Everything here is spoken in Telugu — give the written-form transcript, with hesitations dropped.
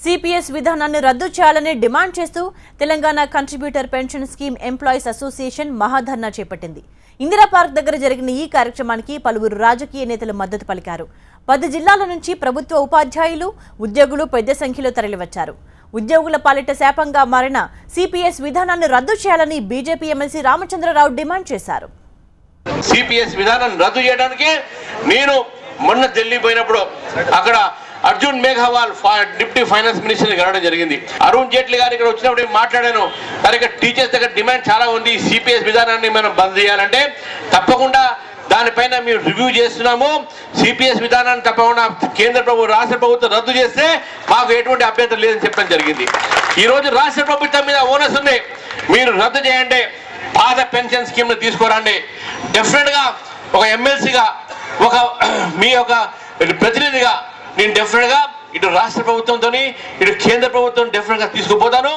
సిపిఎస్ విధానాన్ని రద్దు చేయాలని డిమాండ్ చేస్తూ Telangana contributor pension scheme employees association maha dharna చేపట్టింది. ఇందిరా పార్క్ దగ్గర జరిగిన ఈ కార్యక్రమానికి పలువురు రాజకీయ నేతలు మద్దతు పలికారు. 10 జిల్లాల నుంచి ప్రభుత్వ ఉపాధ్యాయులు, ఉద్యోగులు పెద్ద సంఖ్యలో తరలివచ్చారు. ఉద్యోగుల పాలిట శాపంగా మారిన సిపిఎస్ విధానాన్ని రద్దు చేయాలని బీజేపీ ఎమ్మెల్సీ రామచంద్రరావు డిమాండ్ చేశారు. సిపిఎస్ విధానాన్ని రద్దు చేయడానికి నేను మొన్న ఢిల్లీ పోయినప్పుడు అక్కడ Arjun Meghwal deputy finance minister కలవడం జరిగింది. అరుణ్ జైట్లీ గారు ఇక్కడ వచ్చినప్పుడు మాట్లాడాను, సరిగ్గా టీచర్స్ దగ్గర డిమాండ్ చాలా ఉంది, సిపిఎస్ విధానాన్ని మనం బంద్ చేయాలంటే తప్పకుండా దానిపైన మేము రివ్యూ చేస్తున్నాము. సిపిఎస్ విధానాన్ని తప్పకుండా కేంద్ర ప్రభుత్వం రాష్ట్ర ప్రభుత్వం రద్దు చేస్తే మాకు ఎటువంటి అభ్యంతరం లేదని చెప్పడం జరిగింది. ఈ రోజు రాష్ట్ర ప్రభుత్వం మీద ఓనస్ ఉంది, మీరు రద్దు చేయండి, పాత పెన్షన్ స్కీమ్ తీసుకురండి. డెఫినెట్ గా ఒక ఎమ్మెల్సీగా ఒక మీ యొక్క ప్రతినిధిగా నేను డెఫినెట్ గా ఇటు రాష్ట్ర ప్రభుత్వంతో ఇటు కేంద్ర ప్రభుత్వం డెఫినెట్ గా తీసుకుపోతాను.